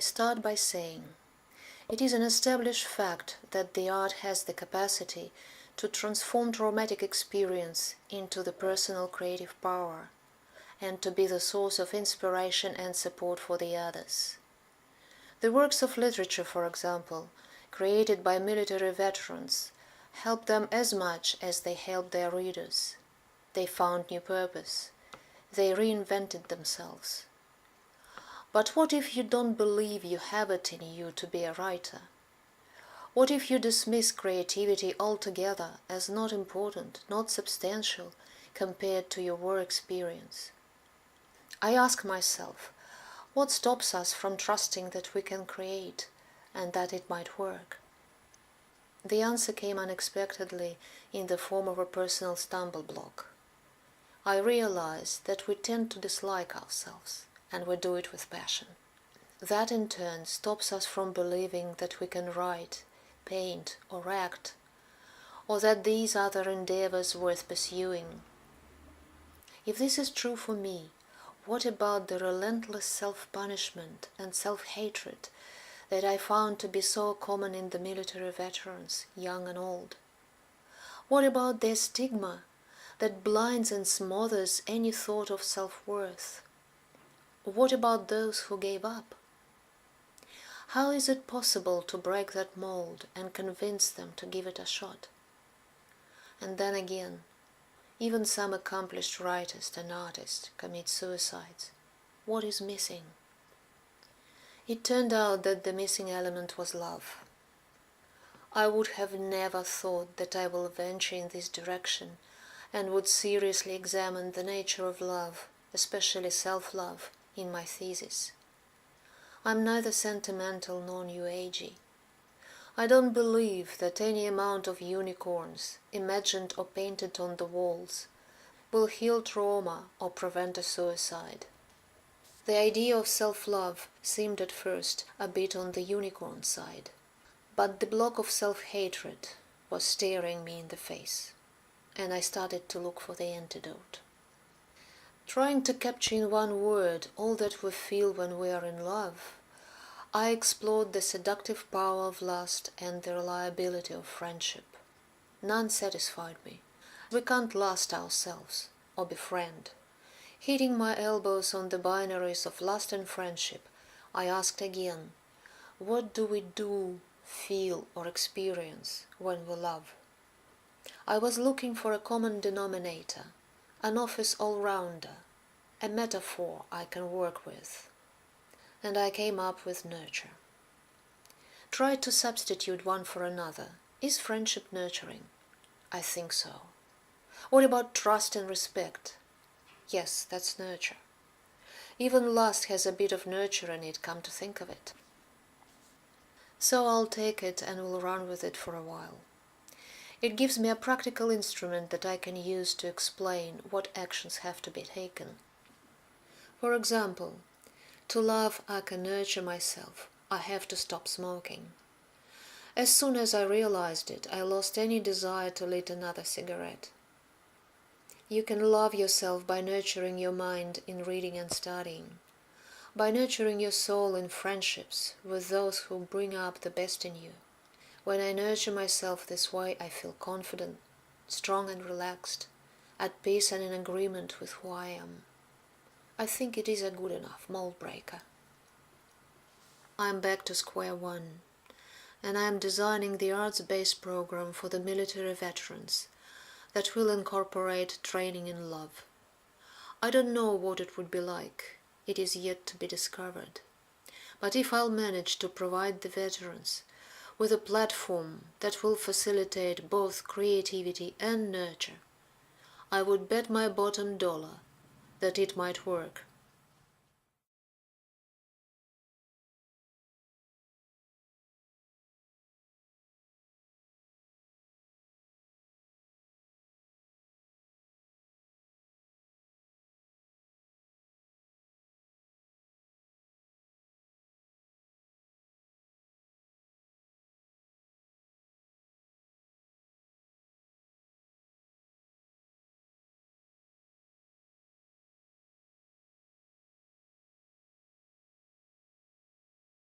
start by saying, it is an established fact that the art has the capacity to transform traumatic experience into the personal creative power and to be the source of inspiration and support for the others. The works of literature, for example, created by military veterans, helped them as much as they helped their readers. They found new purpose. They reinvented themselves. But what if you don't believe you have it in you to be a writer? What if you dismiss creativity altogether as not important, not substantial, compared to your war experience? I ask myself, what stops us from trusting that we can create and that it might work? The answer came unexpectedly in the form of a personal stumble block. I realized that we tend to dislike ourselves, and we do it with passion. That in turn stops us from believing that we can write, paint, or act, or that these other endeavors worth pursuing. If this is true for me, what about the relentless self-punishment and self-hatred that I found to be so common in the military veterans, young and old? What about their stigma that blinds and smothers any thought of self-worth? What about those who gave up? How is it possible to break that mold and convince them to give it a shot? And then again, even some accomplished writers and artists commit suicides. What is missing? It turned out that the missing element was love. I would have never thought that I will venture in this direction and would seriously examine the nature of love, especially self-love, in my thesis. I'm neither sentimental nor new agey. I don't believe that any amount of unicorns, imagined or painted on the walls, will heal trauma or prevent a suicide. The idea of self-love seemed at first a bit on the unicorn side, but the block of self-hatred was staring me in the face, and I started to look for the antidote. Trying to capture in one word all that we feel when we are in love, I explored the seductive power of lust and the reliability of friendship. None satisfied me. We can't lust ourselves or befriend. Hitting my elbows on the binaries of lust and friendship, I asked again, what do we do, feel, or experience when we love? I was looking for a common denominator, an office all-rounder, a metaphor I can work with, and I came up with nurture. Try to substitute one for another. Is friendship nurturing? I think so. What about trust and respect? Yes, that's nurture. Even lust has a bit of nurture in it, come to think of it. So I'll take it and will run with it for a while. It gives me a practical instrument that I can use to explain what actions have to be taken. For example, to love I can nurture myself. I have to stop smoking. As soon as I realized it, I lost any desire to lit another cigarette. You can love yourself by nurturing your mind in reading and studying, by nurturing your soul in friendships with those who bring up the best in you. When I nurture myself this way, I feel confident, strong and relaxed, at peace and in agreement with who I am. I think it is a good enough mold breaker. I am back to square one, and I am designing the arts-based program for the military veterans that will incorporate training in love. I don't know what it would be like. It is yet to be discovered. But if I'll manage to provide the veterans with a platform that will facilitate both creativity and nurture, I would bet my bottom dollar that it might work.